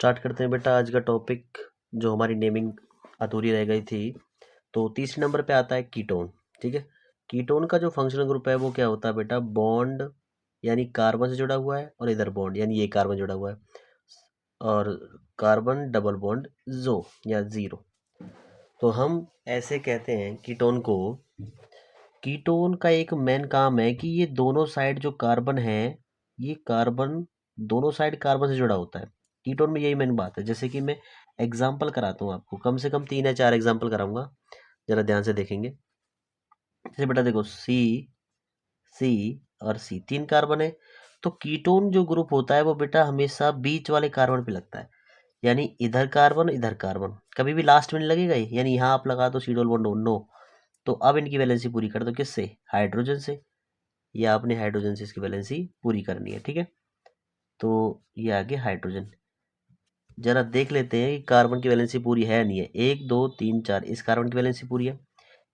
Start करते हैं बेटा आज का टॉपिक, जो हमारी नेमिंग अधूरी रह गई थी। तो तीसरे नंबर पे आता है कीटोन। ठीक है, कीटोन का जो फंक्शनल ग्रुप है वो क्या होता है बेटा? बॉन्ड यानी कार्बन से जुड़ा हुआ है, और इधर बॉन्ड यानी ये कार्बन जुड़ा हुआ है, और कार्बन डबल बॉन्ड जो या जीरो। तो हम ऐसे कहते हैं कीटोन को। कीटोन का एक मेन काम है कि ये दोनों साइड जो कार्बन है, ये कार्बन दोनों साइड कार्बन से जुड़ा होता है। कीटोन में यही मेन बात है। जैसे कि मैं एग्जांपल कराता हूँ आपको, कम से कम 3 या 4 एग्जांपल कराऊंगा, जरा ध्यान से देखेंगे। जैसे बेटा देखो, सी सी और सी 3 कार्बन है। तो कीटोन जो ग्रुप होता है वो बेटा हमेशा बीच वाले कार्बन पे लगता है, यानी इधर कार्बन इधर कार्बन, कभी भी लास्ट में नहीं लगेगा ये। यानी यहाँ आप लगा दो सी डबल बॉन्ड नो, तो अब इनकी वैलेंसी पूरी कर दो किससे? हाइड्रोजन से। या आपने हाइड्रोजन से इसकी वैलेंसी पूरी करनी है। ठीक है, तो ये आ गया हाइड्रोजन। जरा देख लेते हैं कि कार्बन की वैलेंसी पूरी है नहीं है। 1 2 3 4 इस कार्बन की वैलेंसी पूरी है,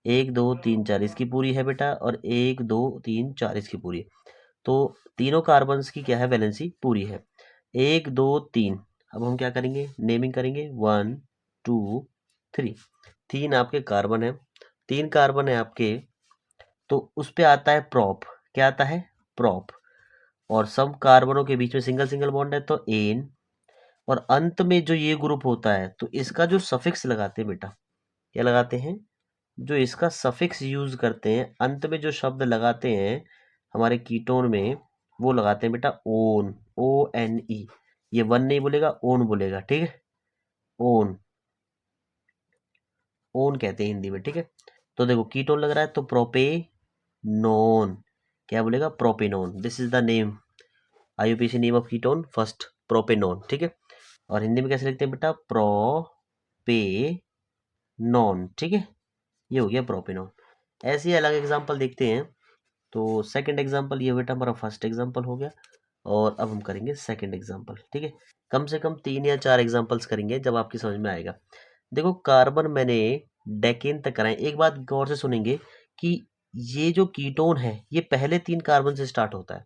1 2 3 4 इसकी पूरी है बेटा, और 1 2 3 4 इसकी पूरी है। तो तीनों कार्बन्स की क्या है? वैलेंसी पूरी है। 1 2 3। अब हम क्या करेंगे? नेमिंग करेंगे। 1 2 3। 3 आपके कार्बन है, 3 कार्बन है आपके। तो उस पे आता है प्रॉप। क्या आता है? प्रॉप। और सब कार्बनों के बीच में सिंगल सिंगल बॉन्ड है तो एन। और अंत में जो ये ग्रुप होता है, तो इसका जो सफिक्स लगाते हैं बेटा, क्या लगाते हैं? जो इसका सफिक्स यूज करते हैं, अंत में जो शब्द लगाते हैं हमारे कीटोन में, वो लगाते हैं बेटा ओन। O N E. ये वन नहीं बोलेगा, ओन बोलेगा। ठीक है, ओन, ओन कहते हैं हिंदी में। ठीक है, तो देखो कीटोन लग रहा है तो प्रोपेनोन। क्या बोलेगा? Propanone. This is the name, IUPAC name of ketone first, propanone. ठीक है, और हिंदी में कैसे लिखते हैं बेटा? प्रोपेनॉन। ठीक है, ये हो गया प्रोपेनॉन। ऐसे ही अलग एग्जांपल देखते हैं। तो सेकंड एग्जांपल, ये बेटा हमारा फर्स्ट एग्जांपल हो गया, और अब हम करेंगे सेकंड एग्जांपल। ठीक है, कम से कम 3 या 4 एग्जांपल्स करेंगे, जब आपकी समझ में आएगा। देखो कार्बन मैंने डेकेन तक कराए। एक बात गौर से सुनेंगे कि ये जो कीटोन है ये पहले 3 कार्बन से स्टार्ट होता है।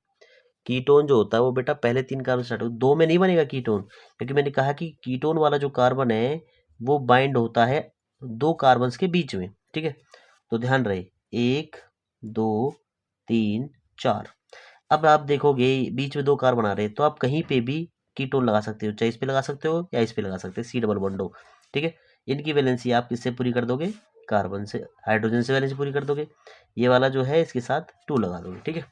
कीटोन जो होता है वो बेटा पहले 3 कार्बन से स्टार्ट होता है, 2 में नहीं बनेगा कीटोन, क्योंकि मैंने कहा कि कीटोन वाला जो कार्बन है वो बाइंड होता है 2 कार्बन्स के बीच में। ठीक है, तो ध्यान रहे, 1 2 3 4। अब आप देखोगे बीच में 2 कार्बन आ रहे हैं, तो आप कहीं पे भी कीटोन लगा सकते हो, चाहे इस पे लगा सकते हो या इस पे लगा सकते हो, सी डबल बॉन्ड हो। ठीक है, इनकी वैलेंसी आप किससे पूरी कर दोगे? कार्बन से, हाइड्रोजन से वैलेंसी पूरी कर दोगे। ये वाला जो है इसके साथ 2 लगा दोगे। ठीक है,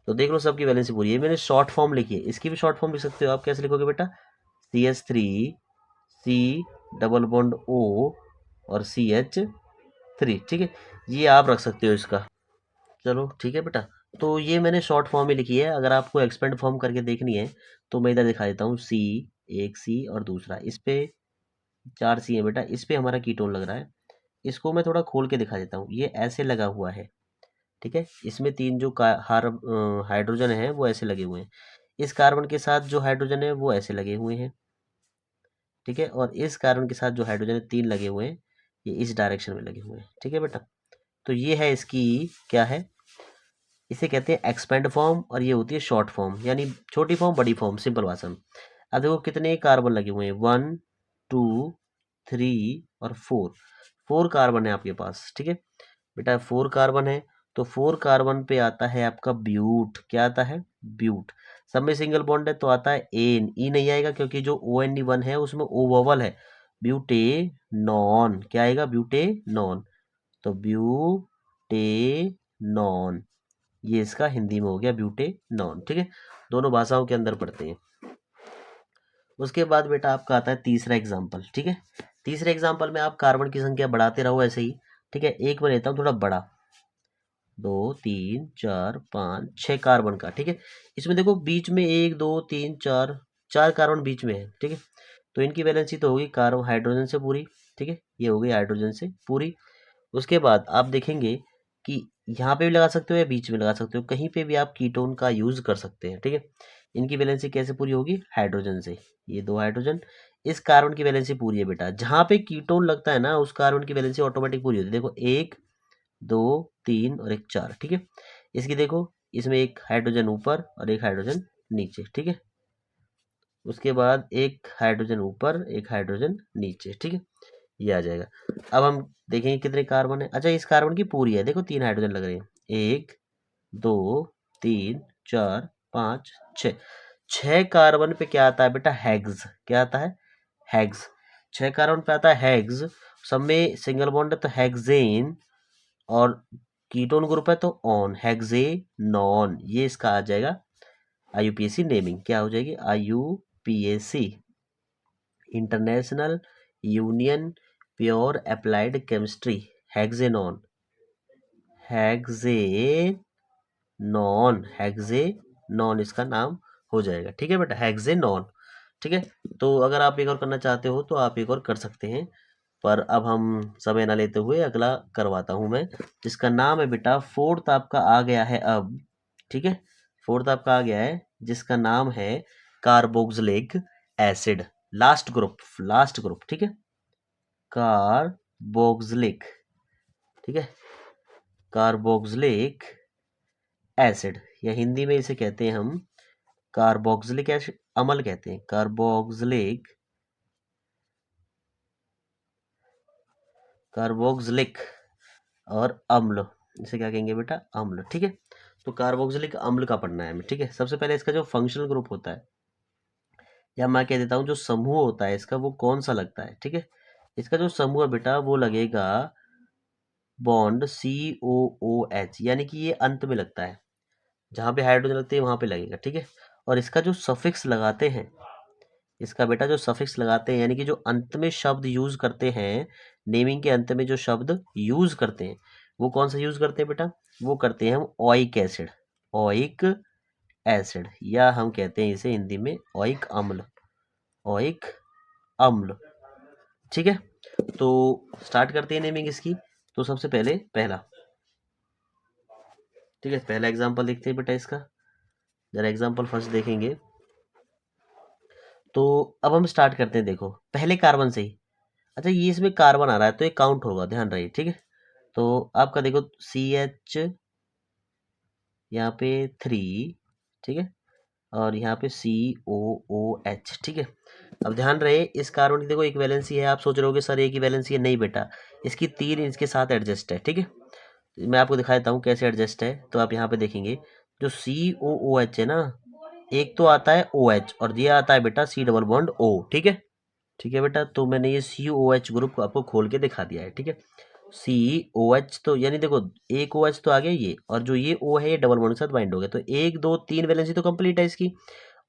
तो देख लो सबकी वैलेंसी पूरी है। मैंने शॉर्ट फॉर्म लिखी है, इसकी भी शॉर्ट फॉर्म लिख सकते हो आप। कैसे लिखोगे बेटा? CH3 C double bond O और CH3। ठीक है, ये आप रख सकते हो इसका। चलो ठीक है बेटा, तो ये मैंने शॉर्ट फॉर्म में लिखी है। अगर आपको एक्सपेंड फॉर्म करके देखनी है तो मैं इधर दिखा देता हूँ। सी, एक सी और दूसरा, इस पे 4 सी है बेटा, इस पे हमारा कीटोन लग रहा है। इसको मैं थोड़ा खोल के दिखा देता हूँ। ये ऐसे लगा हुआ है। ठीक है, इसमें 3 जो हाइड्रोजन है वो ऐसे लगे हुए हैं। इस कार्बन के साथ जो हाइड्रोजन है वो ऐसे लगे हुए हैं। ठीक है, और इस कार्बन के साथ जो हाइड्रोजन है 3 लगे हुए हैं, ये इस डायरेक्शन में लगे हुए हैं। ठीक है बेटा, तो ये है इसकी, क्या है, इसे कहते हैं एक्सपेंड फॉर्म, और ये होती है शॉर्ट फॉर्म, यानी छोटी फॉर्म बड़ी फॉर्म, सिंपल भाषा में। अब देखो कितने कार्बन लगे हुए हैं, 1 2 3 और 4। 4 कार्बन है आपके पास। ठीक है बेटा, 4 कार्बन है, तो 4 कार्बन पे आता है आपका ब्यूट। क्या आता है? ब्यूट। सब में सिंगल बॉन्ड है तो आता है एन। ई नहीं आएगा क्योंकि जो ON1 है उसमें ओ वोवल है। ब्यूटेनॉन। क्या आएगा? ब्यूटेनॉन। तो ब्यूटेनॉन, ये इसका हिंदी में हो गया ब्यूटेनॉन। ठीक है, दोनों भाषाओं के अंदर पढ़ते हैं। उसके बाद बेटा आपका आता है तीसरा एग्जाम्पल। ठीक है, तीसरे एग्जाम्पल में आप कार्बन की संख्या बढ़ाते रहो ऐसे ही। ठीक है, एक में लेता हूँ थोड़ा बड़ा, 2 3 4 5 6 कार्बन का। ठीक है, इसमें देखो बीच में 1 2 3 4, 4 कार्बन बीच में है। ठीक है, तो इनकी वैलेंसी तो होगी कार्बन हाइड्रोजन से पूरी। ठीक है, ये हो गई हाइड्रोजन से पूरी। उसके बाद आप देखेंगे कि यहाँ पे भी लगा सकते हो या बीच में लगा सकते हो, कहीं पे भी आप कीटोन का यूज कर सकते हैं। ठीक है, इनकी वैलेंसी कैसे पूरी होगी? हाइड्रोजन से। ये 2 हाइड्रोजन, इस कार्बन की वैलेंसी पूरी है बेटा। जहां पे कीटोन लगता है ना, उस कार्बन की वैलेंसी ऑटोमेटिक पूरी होती है। देखो 1 2 3 और एक 4। ठीक है, इसकी देखो, इसमें एक हाइड्रोजन ऊपर और एक हाइड्रोजन नीचे। ठीक है, उसके बाद एक हाइड्रोजन ऊपर, एक हाइड्रोजन नीचे, ठीक है, ये आ जाएगा। अब हम देखेंगे कितने कार्बन है। अच्छा, इस कार्बन की पूरी है, देखो 3 हाइड्रोजन लग रहे हैं, 1 2 3 4 5 6। 6 कार्बन पे क्या आता है बेटा? हेक्स। क्या आता है? हेक्स। 6 कार्बन पे आता है हेक्स। सब में सिंगल बॉन्ड है तो हेक्सेन, और कीटोन ग्रुप है तो ऑन, हेक्सेनॉन। ये इसका आ जाएगा आईयूपीएसी नेमिंग। क्या हो जाएगी? IUPAC, international union pure applied chemistry, hexanone. Hexanone इसका नाम हो जाएगा, ठीक है बेटा, हेक्सेनॉन। ठीक है, तो अगर आप एक और करना चाहते हो तो आप एक और कर सकते हैं, पर अब हम समय ना लेते हुए अगला करवाता हूं मैं, जिसका नाम है बेटा, फोर्थ आपका आ गया है अब। ठीक है, फोर्थ आपका आ गया है, जिसका नाम है कार्बोक्सिलिक एसिड। लास्ट ग्रुप, ठीक है, कार्बोक्सिलिक, ठीक है, कार्बोक्सिलिक एसिड, या हिंदी में इसे कहते हैं हम कार्बोक्सिलिक एसिड अम्ल कहते हैं, कार्बोक्सिलिक और अम्ल, इसे क्या कहेंगे बेटा? अम्ल। ठीक है, तो कार्बोक्सिलिक अम्ल का पढ़ना है हमें। ठीक है, सबसे पहले इसका जो फंक्शनल ग्रुप होता है, या मैं कह देता हूँ जो समूह होता है इसका, वो कौन सा लगता है। ठीक है, इसका जो समूह है बेटा, वो लगेगा बॉन्ड COOH, यानी कि ये अंत में लगता है, जहाँ पे हाइड्रोजन लगते हैं वहां पे लगेगा। ठीक है, और इसका जो सफिक्स लगाते हैं, इसका बेटा जो सफिक्स लगाते हैं, यानी कि जो अंत में शब्द यूज करते हैं, नेमिंग के अंत में जो शब्द यूज करते हैं, वो कौन सा यूज करते हैं बेटा? वो करते हैं हम ओइक एसिड, ओइक एसिड, या हम कहते हैं इसे हिंदी में ओइक अम्ल, ओइक अम्ल। ठीक है, तो स्टार्ट करते हैं नेमिंग इसकी। तो सबसे पहले पहला, ठीक है, पहला एग्जांपल देखते हैं बेटा इसका, जरा एग्जांपल फर्स्ट देखेंगे। तो अब हम स्टार्ट करते हैं, देखो पहले कार्बन से ही। अच्छा, ये इसमें कार्बन आ रहा है तो ये काउंट होगा, ध्यान रहे। ठीक है, तो आपका देखो CH यहाँ पे 3, ठीक है, और यहाँ पे COOH। ठीक है, अब ध्यान रहे, इस कार्बन की देखो एक वैलेंसी है। आप सोच रहे होगे सर एक ही वैलेंसी है, नहीं बेटा, इसकी 3 इसके साथ एडजस्ट है। ठीक है, मैं आपको दिखा देता हूँ कैसे एडजस्ट है। तो आप यहाँ पे देखेंगे, जो COOH है ना, एक तो आता है OH, और ये आता है बेटा C डबल बॉन्ड O। ठीक है, ठीक है बेटा, तो मैंने ये COH ग्रुप को आपको खोल के दिखा दिया है। ठीक है, COH, तो यानी देखो एक OH तो आ गया ये, और जो ये O है ये डबल बॉन्ड के साथ बाइंड हो गया, तो 1 2 3 वैलेंसी तो कंप्लीट है इसकी,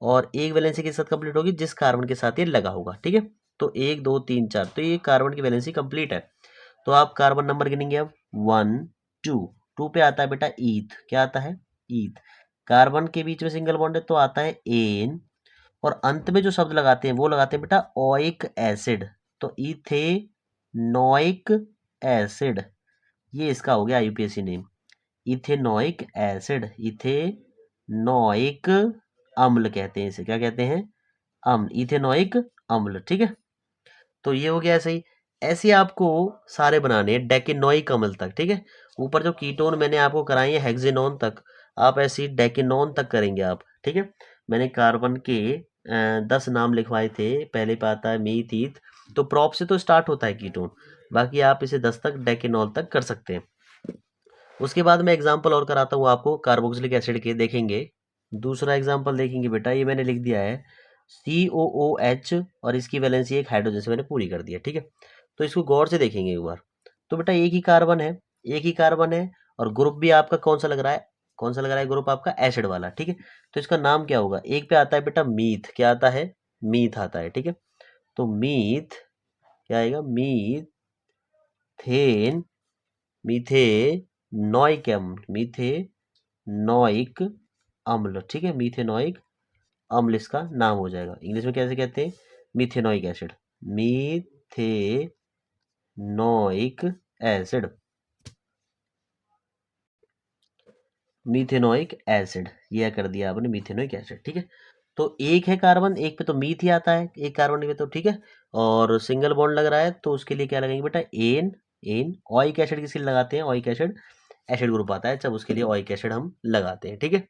और एक वैलेंसी के साथ कंप्लीट होगी जिस कार्बन के साथ ये लगा होगा। ठीक है, तो 1 2 3 4, तो ये कार्बन की वैलेंसी कंप्लीट है। तो आप कार्बन नंबर गिनेंगे अब, 1 2, 2 पे आता है बेटा ईथ। क्या आता है? ईथ। कार्बन के बीच में सिंगल बॉन्ड है तो आता है एन, और अंत में जो शब्द लगाते हैं वो लगाते हैं बेटा ओइक एसिड, तो इथेनोइक एसिड। ये इसका हो गया IUPAC name, ethanoic acid, ethanoic अम्ल कहते हैं इसे। क्या कहते हैं? अम्ल, इथेनोइक अम्ल। ठीक है, तो ये हो गया ऐसे ही। ऐसे आपको सारे बनाने हैं डेकेनोइक अम्ल तक। ठीक है, ऊपर जो कीटोन मैंने आपको कराई है हेक्सेनॉन तक, आप ऐसे ही डेकेनॉन तक करेंगे आप। ठीक है, मैंने कार्बन के 10 नाम लिखवाए थे। पहले पे आता है मीथ, तो प्रॉप से तो स्टार्ट होता है कीटोन, बाकी आप इसे 10 तक डेकेनॉल तक कर सकते हैं। उसके बाद मैं एग्जांपल और कराता हूँ आपको कार्बोक्सिलिक एसिड के, देखेंगे। दूसरा एग्जांपल देखेंगे बेटा, ये मैंने लिख दिया है COOH, और इसकी वैलेंसी एक हाइड्रोजन से मैंने पूरी कर दी है। ठीक है, तो इसको गौर से देखेंगे एक बार। तो बेटा एक ही कार्बन है, एक ही कार्बन है, और ग्रुप भी आपका कौन सा लग रहा है? कौन सा लग रहा है ग्रुप आपका? एसिड वाला। ठीक है, तो इसका नाम क्या होगा? एक पे आता है बेटा मीथ। क्या आता है? मीथ आता है। ठीक है, तो मीथ क्या आएगा? मीथेन, मीथेनोइक अम्ल, मीथेनोइक अम्ल। ठीक है, मीथेनोइक अम्ल इसका नाम हो जाएगा। इंग्लिश में कैसे कहते हैं? Methanoic acid, methanoic acid, methanoic acid, यह कर दिया आपने मीथेनोइक एसिड। ठीक है, तो एक है कार्बन, एक पे तो मीथ ही आता है, एक कार्बन पे तो। ठीक है, और सिंगल बॉन्ड लग रहा है तो उसके लिए क्या लगेंगे बेटा? एन। एन ओइक एसिड किसके लिए लगाते हैं? ओइक एसिड एसिड ग्रुप आता है, जब उसके लिए ओइक एसिड हम लगाते हैं। ठीक है,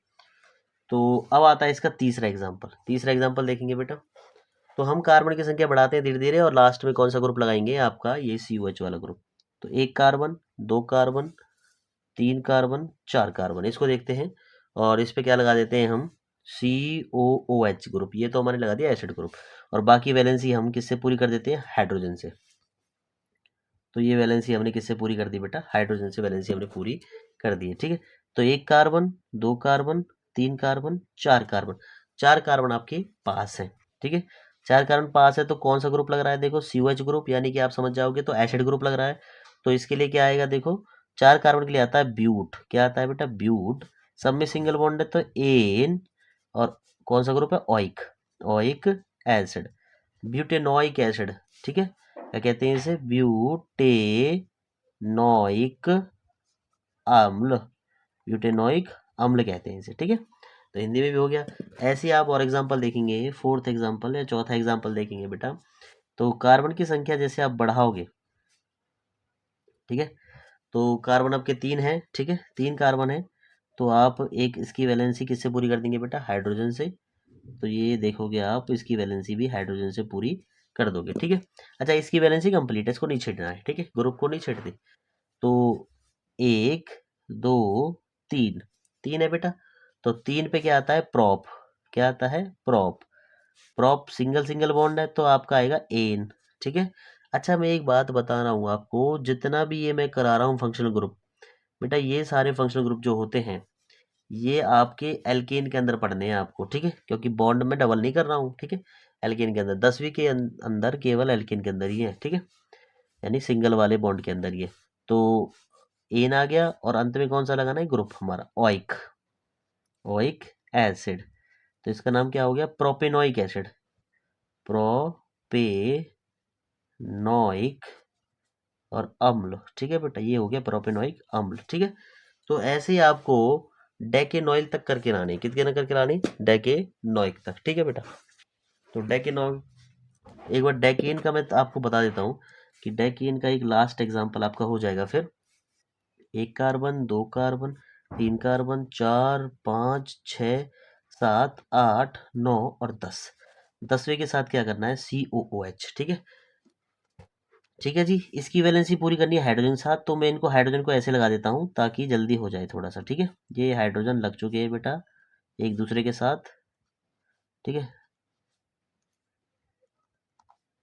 तो अब आता है इसका तीसरा एग्जांपल। तीसरा एग्जांपल देखेंगे बेटा, तो हम कार्बन की संख्या बढ़ाते हैं धीरे धीरे, और लास्ट में कौन सा ग्रुप लगाएंगे, आपका ये COH वाला ग्रुप। तो 1 कार्बन, 2 कार्बन, 3 कार्बन, 4 कार्बन, इसको देखते हैं। और इस पे क्या लगा देते हैं हम, COOH ग्रुप, ये तो हमारे लगा दिया एसिड ग्रुप। और बाकी वैलेंसी हम किससे पूरी कर देते हैं, हाइड्रोजन से। तो ये वैलेंसी हमने किससे पूरी कर दी बेटा, हाइड्रोजन से वैलेंसी हमने पूरी कर दी है, ठीक है। तो 1 carbon, 2 carbon, 3 carbon, 4 carbon, 4 carbon आपके पास है, ठीक है। 4 कार्बन पास है तो कौन सा ग्रुप लग रहा है, देखो COH ग्रुप, यानी कि आप समझ जाओगे तो एसिड ग्रुप लग रहा है। तो इसके लिए क्या आएगा, देखो 4 कार्बन के लिए आता है ब्यूट, क्या आता है बेटा, ब्यूट। सब में सिंगल बॉन्ड है तो एन, और कौन सा ग्रुप है, oic, oic acid, butanoic acid, ठीक है। क्या कहते हैं इसे, ब्यूटेनोइक अम्ल, ब्यूटेनोइक अम्ल कहते हैं इसे, ठीक है। तो हिंदी में भी हो गया। ऐसे ही आप और एग्जांपल देखेंगे, फोर्थ एग्जांपल या चौथा एग्जांपल देखेंगे बेटा, तो कार्बन की संख्या जैसे आप बढ़ाओगे, ठीक है। तो कार्बन आपके 3 है, ठीक है, 3 कार्बन है, तो आप एक इसकी वैलेंसी किससे पूरी कर देंगे बेटा, हाइड्रोजन से। तो ये देखोगे आप, इसकी वैलेंसी भी हाइड्रोजन से पूरी कर दोगे, ठीक है। अच्छा, इसकी वैलेंसी कंप्लीट है, इसको नहीं छेड़ना है, ठीक है, ग्रुप को नहीं छेड़ते। तो 1, 2, 3, 3 है बेटा। तो 3 पे क्या आता है, प्रॉप, क्या आता है, prop. Prop single single bond है तो आपका आएगा एन, ठीक है। अच्छा, मैं एक बात बता रहा हूँ आपको, जितना भी ये मैं करा रहा हूँ फंक्शनल ग्रुप, बेटा ये सारे फंक्शनल ग्रुप जो होते हैं, ये आपके एल्केन के अंदर पढ़ने हैं आपको, ठीक है, क्योंकि बॉन्ड में डबल नहीं कर रहा हूँ, ठीक है। एल्केन के अंदर 10वीं के अंदर केवल एल्केन के अंदर ही है, ठीक है, यानी सिंगल वाले बॉन्ड के अंदर ये। तो एन आ गया, और अंत में कौन सा लगाना है, ग्रुप हमारा ओइक, ओइक एसिड। तो इसका नाम क्या हो गया, प्रोपेनोइक एसिड, प्रोपेनोइक और अम्ल, ठीक है बेटा, ये हो गया प्रोपेनोइक अम्ल, ठीक है। तो ऐसे ही आपको डेकेनॉइल तक करके लानी, कितने ना करके लानी, डेकेनॉइक तक, ठीक है बेटा। तो डेकेनॉइल, एक बार डेकेन का मैं आपको बता देता हूँ कि डेकेन का एक लास्ट एग्जांपल आपका हो जाएगा फिर। 1 कार्बन, 2 कार्बन, 3 कार्बन, 4, 5, 6, 7, 8, 9 और 10। 10वें के साथ क्या करना है, COOH, ठीक है, ठीक है जी। इसकी वैलेंसी पूरी करनी है हाइड्रोजन के साथ, तो मैं इनको हाइड्रोजन को ऐसे लगा देता हूँ ताकि जल्दी हो जाए थोड़ा सा, ठीक है। ये हाइड्रोजन लग चुके हैं बेटा एक दूसरे के साथ, ठीक है,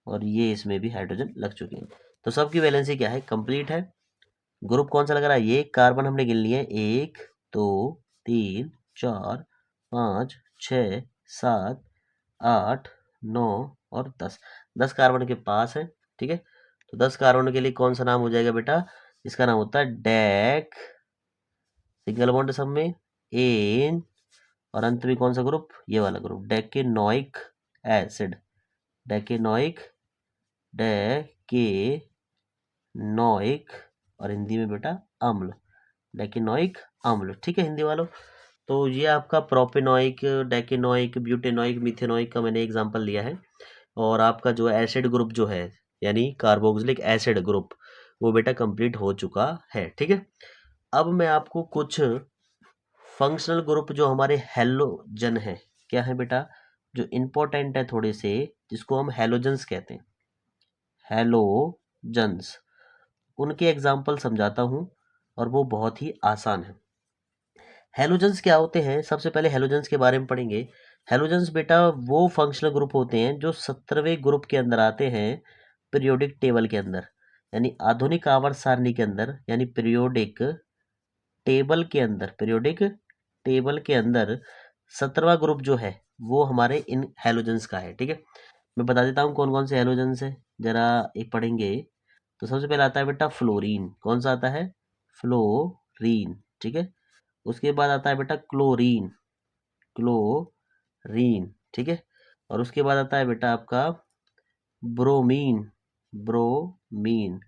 और ये इसमें भी हाइड्रोजन लग चुके हैं। तो सबकी वैलेंसी क्या है, कंप्लीट है। ग्रुप कौन सा लग रहा है, ये कार्बन हमने गिन लिए, 1, 2, 3, 4, 5, 6, 7, 8, 9 और 10। 10 कार्बन के पास है, ठीक है। तो 10 कार्बन के लिए कौन सा नाम हो जाएगा बेटा, इसका नाम होता है डेक, सिंगल बॉन्ड सब में एन, और अंत में कौन सा ग्रुप, ये वाला ग्रुप, डेकेनोइक एसिड, डेकेनोइक, डेकेनोइक, और हिंदी में बेटा अम्ल, डेकेनोइक अम्ल, ठीक है हिंदी वालों। तो ये आपका प्रोपेनोइक, डेकेनोइक, ब्यूटेनोइक, मिथेनोइक का मैंने एग्जांपल लिया है। और आपका जो एसिड ग्रुप जो है, यानी कार्बोक्सिलिक एसिड ग्रुप, वो बेटा कंप्लीट हो चुका है, ठीक है। अब मैं आपको कुछ फंक्शनल ग्रुप जो हमारे हैलोजन है, क्या है बेटा, जो इम्पोर्टेंट है थोड़े से, जिसको हम हैलोजन्स कहते हैं, हैलोजन्स, उनके एग्जाम्पल समझाता हूँ, और वो बहुत ही आसान है। हैलोजन्स क्या होते हैं, सबसे पहले हैलोजन्स के बारे में पढ़ेंगे। हैलोजन्स बेटा वो फंक्शनल ग्रुप होते हैं जो 17वें ग्रुप के अंदर आते हैं, पीरियोडिक टेबल के अंदर, यानी आधुनिक आवर्त सारणी के अंदर, यानी पीरियोडिक टेबल के अंदर, पीरियोडिक टेबल के अंदर 17वां ग्रुप जो है वो हमारे इन हैलोजन्स का है, ठीक है। मैं बता देता हूँ कौन कौन से हैलोजन्स है, जरा एक पढ़ेंगे। तो सबसे पहले आता है बेटा फ्लोरीन, कौन सा आता है, फ्लोरीन, ठीक है। उसके बाद आता है बेटा क्लोरीन, क्लोरीन, ठीक है। और उसके बाद आता है बेटा आपका ब्रोमीन, ब्रोमीन।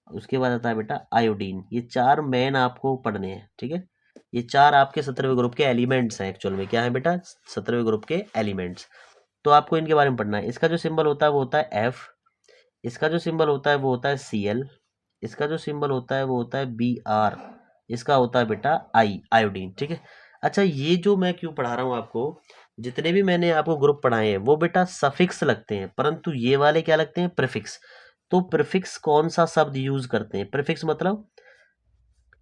उसके बाद आता है बेटा आयोडीन। ये 4 मेन आपको पढ़ने हैं, ठीक है। ये 4 आपके 17वें ग्रुप के एलिमेंट्स हैं, एक्चुअल में क्या है बेटा, 17वें ग्रुप के एलिमेंट्स। तो आपको इनके बारे में पढ़ना है। इसका जो सिंबल होता है वो होता है एफ, इसका जो सिंबल होता है वो होता है Cl, इसका जो सिंबल होता है वो होता है Br, इसका होता है बेटा आई, आयोडीन, ठीक है। अच्छा, ये जो मैं क्यों पढ़ा रहा हूँ आपको, जितने भी मैंने आपको ग्रुप पढ़ाए हैं वो बेटा सफिक्स लगते हैं, परंतु ये वाले क्या लगते हैं, प्रीफिक्स। तो प्रीफिक्स कौन सा शब्द यूज करते हैं, प्रीफिक्स मतलब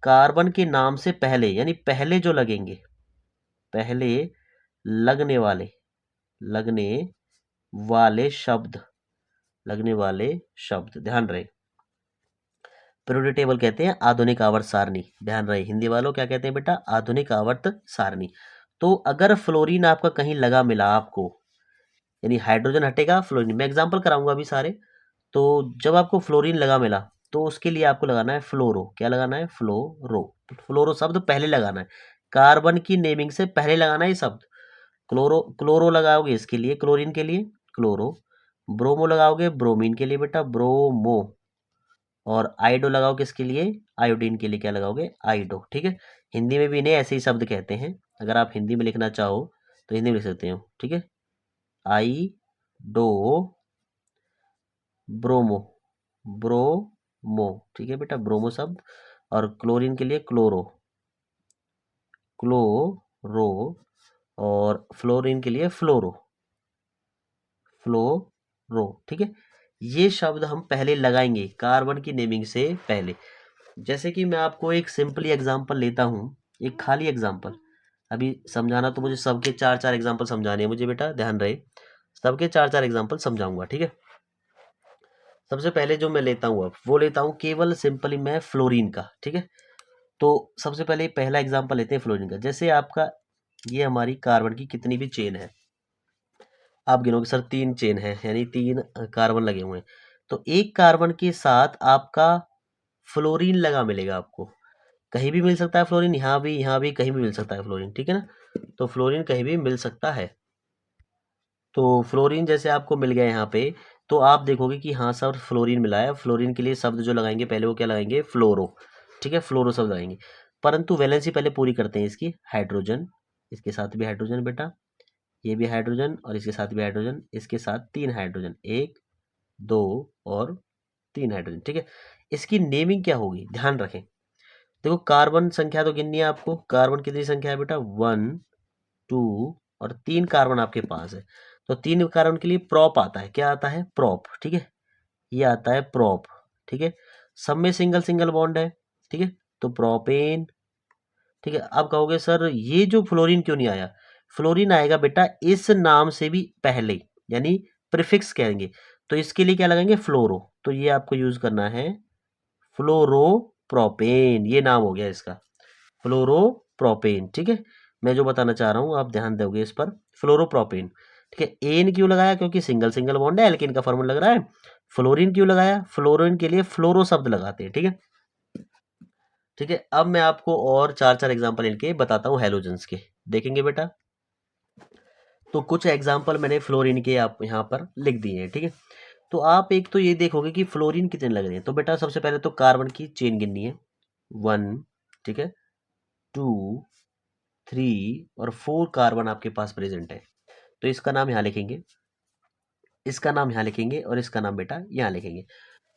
कार्बन के नाम से पहले, यानी पहले जो लगेंगे, पहले लगने वाले, लगने वाले शब्द, लगने वाले शब्द, ध्यान रहे। पीरियोडिक टेबल कहते हैं आधुनिक आवर्त सारणी, ध्यान रहे। हिंदी वालों क्या कहते हैं बेटा, आधुनिक आवर्त सारणी। तो अगर फ्लोरीन आपका कहीं लगा मिला आपको, यानी हाइड्रोजन हटेगा फ्लोरीन, मैं एग्जांपल कराऊंगा अभी सारे। तो जब आपको फ्लोरीन लगा मिला तो उसके लिए आपको लगाना है फ्लोरो, क्या लगाना है, फ्लोरो। फ्लोरो शब्द पहले लगाना है, कार्बन की नेमिंग से पहले लगाना है ये शब्द। क्लोरो, क्लोरो लगाओगे इसके लिए, क्लोरीन के लिए क्लोरो। ब्रोमो लगाओगे ब्रोमीन के लिए बेटा, ब्रोमो। और आइडो लगाओ किसके लिए, आयोडीन के लिए क्या लगाओगे, आइडो। ठीक है, हिंदी में भी इन्हें ऐसे ही शब्द कहते हैं, अगर आप हिंदी में लिखना चाहो तो हिंदी में लिख सकते हो। ठीक है, आई डो ब्रोमो, ब्रोमो। ठीक है बेटा, ब्रोमो शब्द। और क्लोरीन के लिए क्लोरो, क्लोरो। और फ्लोरीन के लिए फ्लोरो, फ्लोरो। ठीक है, ये शब्द हम पहले लगाएंगे कार्बन की नेमिंग से पहले। जैसे कि मैं आपको एक सिंपली एग्जांपल लेता हूँ, एक खाली एग्जांपल। अभी समझाना तो मुझे सबके चार चार एग्जांपल समझाने हैं मुझे बेटा, ध्यान रहे, सबके चार चार एग्जांपल समझाऊंगा। ठीक है, सबसे पहले जो मैं लेता हूँ अब वो लेता हूँ केवल सिंपली मैं फ्लोरीन का। ठीक है, तो सबसे पहले पहला एग्जांपल लेते हैं फ्लोरीन का। जैसे आपका ये हमारी कार्बन की कितनी भी चेन है, आप गिनोगे सर 3 चेन है, यानी 3 कार्बन लगे हुए हैं। तो एक कार्बन के साथ आपका फ्लोरीन लगा मिलेगा आपको, कहीं भी मिल सकता है फ्लोरीन, यहाँ भी कहीं भी मिल सकता है फ्लोरीन। ठीक है ना, तो फ्लोरीन कहीं भी मिल सकता है। तो फ्लोरीन जैसे आपको मिल गया यहाँ पे, तो आप देखोगे कि हाँ सर फ्लोरीन मिला है। फ्लोरीन के लिए शब्द जो लगाएंगे पहले वो क्या लगाएंगे, फ्लोरो। ठीक है, फ्लोरो शब्द लगाएंगे। परंतु वैलेंसी पहले पूरी करते हैं इसकी, हाइड्रोजन, इसके साथ भी हाइड्रोजन बेटा, ये भी हाइड्रोजन और इसके साथ भी हाइड्रोजन, इसके साथ 3 हाइड्रोजन, 1 2 और 3 हाइड्रोजन। ठीक है, इसकी नेमिंग क्या होगी, ध्यान रखें। देखो कार्बन संख्या तो गिननी है आपको, कार्बन कितनी संख्या है बेटा, 1 2 और 3 कार्बन आपके पास है। तो 3 कार्बन के लिए प्रॉप आता है, क्या आता है, प्रॉप। ठीक है, ये आता है प्रॉप। ठीक है, सब में सिंगल सिंगल बॉन्ड है। ठीक है, तो प्रोपेन। ठीक है, अब कहोगे सर ये जो फ्लोरीन क्यों नहीं आया, फ्लोरीन आएगा बेटा इस नाम से भी पहले, यानी प्रीफिक्स कहेंगे। तो इसके लिए क्या लगाएंगे, फ्लोरो। तो ये आपको यूज करना है फ्लोरोप्रोपेन, ये नाम हो गया इसका, फ्लोरोप्रोपेन। ठीक है, मैं जो बताना चाह रहा हूँ आप ध्यान दोगे इस पर, फ्लोरोप्रोपेन। ठीक है, एन क्यों लगाया, क्योंकि सिंगल सिंगल बॉन्ड है, एल्केन का फॉर्मूला लग रहा है। फ्लोरीन क्यों लगाया, फ्लोरीन के लिए फ्लोरो शब्द लगाते हैं। ठीक है, ठीक है, अब मैं आपको और चार चार एग्जांपल इनके बताता हूँ हेलोजेंस के, देखेंगे बेटा। तो कुछ एग्जांपल मैंने फ्लोरीन के आप यहाँ पर लिख दिए हैं। ठीक है, तो आप एक तो ये देखोगे कि फ्लोरीन कितने लग रहे हैं। तो बेटा सबसे पहले तो कार्बन की चेन गिननी है, 1, ठीक है, 2 3 और 4 कार्बन आपके पास प्रेजेंट है। तो इसका नाम यहाँ लिखेंगे, इसका नाम यहाँ लिखेंगे और इसका नाम बेटा यहाँ लिखेंगे।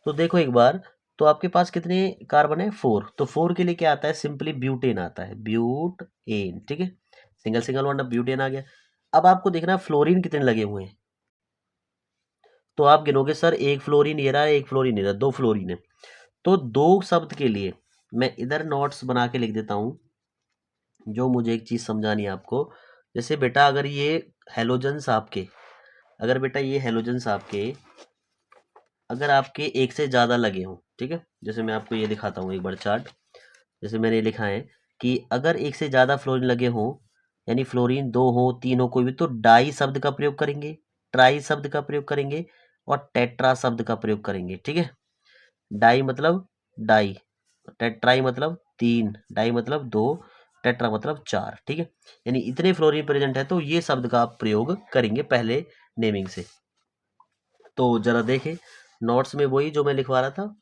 तो देखो एक बार, तो आपके पास कितने कार्बन है, 4। तो 4 के लिए क्या आता है, सिंपली ब्यूटेन आता है, ब्यूटेन। ठीक है, सिंगल सिंगल वन, ब्यूटेन आ गया। अब आपको देखना है फ्लोरीन कितने लगे हुए हैं। तो आप गिनोगे सर एक फ्लोरीन ये रहा, एक फ्लोरीन ये रहा, 2 फ्लोरीन है। तो 2 शब्द के लिए मैं इधर नोट्स बना के लिख देता हूँ, जो मुझे एक चीज समझानी है आपको। जैसे बेटा अगर ये हेलोजेंस आपके, अगर बेटा ये हेलोजेंस आपके अगर आपके एक से ज्यादा लगे हों, ठीक है, जैसे मैं आपको ये दिखाता हूँ एक बार चार्ट। जैसे मैंने लिखा है कि अगर एक से ज्यादा फ्लोरीन लगे हों, यानी फ्लोरीन 2 हो 3 हो कोई भी, तो डाई शब्द का प्रयोग करेंगे, ट्राई शब्द का प्रयोग करेंगे और टेट्रा शब्द का प्रयोग करेंगे। ठीक है, डाई मतलब डाई, ट्राई मतलब 3, डाई मतलब 2, टेट्रा मतलब 4। ठीक है, यानी इतने फ्लोरीन प्रेजेंट है तो ये शब्द का आप प्रयोग करेंगे पहले नेमिंग से। तो जरा देखें नोट्स में वही जो मैं लिखवा रहा था।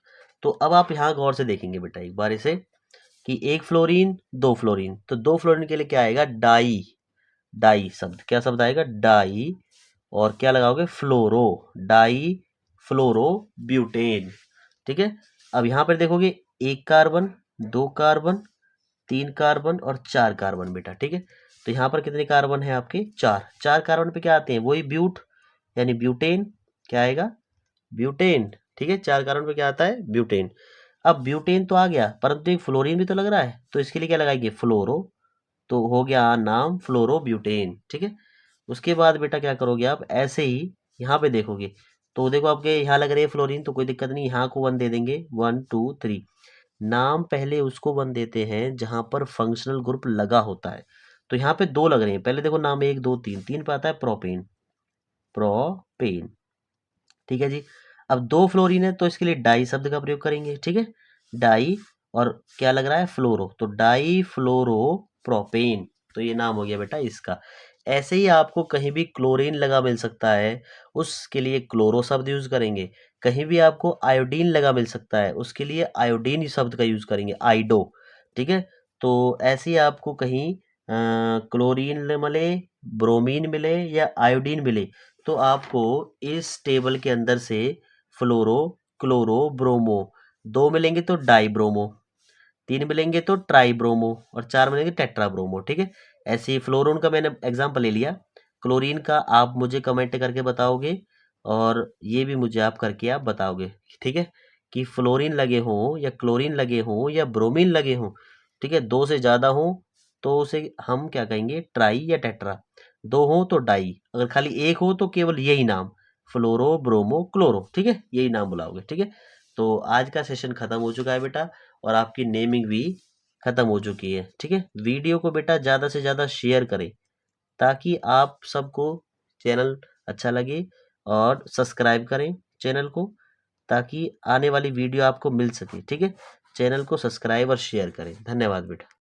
तो अब आप यहाँ गौर से देखेंगे बेटा एक बार इसे, कि एक फ्लोरीन 2 फ्लोरीन, तो 2 फ्लोरीन के लिए क्या आएगा, डाई, डाई शब्द, क्या शब्द आएगा, डाई। और क्या लगाओगे, फ्लोरो, डाई फ्लोरो ब्यूटेन। ठीक है, अब यहाँ पर देखोगे एक कार्बन, 2 कार्बन, 3 कार्बन और 4 कार्बन बेटा, ठीक है। तो यहाँ पर कितने कार्बन है आपके? 4। 4 कार्बन पे क्या आते हैं? वही ब्यूट यानी ब्यूटेन। क्या आएगा? ब्यूटेन, ठीक है। 4 कार्बन पे क्या आता है? ब्यूटेन। अब ब्यूटेन तो आ गया, परंतु एक फ्लोरीन भी तो लग रहा है, तो इसके लिए क्या लगाएंगे? फ्लोरो। तो हो गया नाम फ्लोरोब्यूटेन, ठीक है। उसके बाद बेटा क्या करोगे आप? ऐसे ही यहाँ पे देखोगे तो देखो आपके यहाँ लग रही है फ्लोरीन, तो कोई दिक्कत नहीं, यहाँ को 1 दे देंगे, 1 2 3। नाम पहले उसको 1 देते हैं जहां पर फंक्शनल ग्रुप लगा होता है। तो यहाँ पे 2 लग रहे हैं, पहले देखो नाम 1 2 3, 3 पे आता है प्रोपेन। प्रोपेन, ठीक है जी। अब 2 फ्लोरीन है तो इसके लिए डाई शब्द का प्रयोग करेंगे, ठीक है। डाई, और क्या लग रहा है? फ्लोरो, तो डाई फ्लोरो प्रोपेन। तो ये नाम हो गया बेटा इसका। ऐसे ही आपको कहीं भी क्लोरीन लगा मिल सकता है, उसके लिए क्लोरो शब्द यूज करेंगे। कहीं भी आपको आयोडीन लगा मिल सकता है, उसके लिए आयोडीन शब्द का यूज करेंगे, आइडो, ठीक है। तो ऐसे ही आपको कहीं क्लोरीन मिले, ब्रोमीन मिले या आयोडीन मिले, तो आपको इस टेबल के अंदर से फ्लोरो, क्लोरो, ब्रोमो, 2 मिलेंगे तो डाई ब्रोमो, 3 मिलेंगे तो ट्राई ब्रोमो, और 4 मिलेंगे टेट्रा ब्रोमो, ठीक है। ऐसे ही फ्लोरोन का मैंने एग्जांपल ले लिया, क्लोरीन का आप मुझे कमेंट करके बताओगे, और ये भी मुझे आप करके आप बताओगे, ठीक है, कि फ्लोरीन लगे हों या क्लोरीन लगे हों या ब्रोमीन लगे हों, ठीक है। 2 से ज़्यादा हों तो उसे हम क्या कहेंगे? ट्राई या टेट्रा। 2 हो तो डाई, अगर खाली 1 हो तो केवल यही नाम, फ्लोरो, ब्रोमो, क्लोरो, ठीक है, यही नाम बुलाओगे, ठीक है। तो आज का सेशन खत्म हो चुका है बेटा, और आपकी नेमिंग भी खत्म हो चुकी है, ठीक है। वीडियो को बेटा ज़्यादा से ज़्यादा शेयर करें, ताकि आप सबको चैनल अच्छा लगे, और सब्सक्राइब करें चैनल को, ताकि आने वाली वीडियो आपको मिल सके, ठीक है। चैनल को सब्सक्राइब और शेयर करें। धन्यवाद बेटा।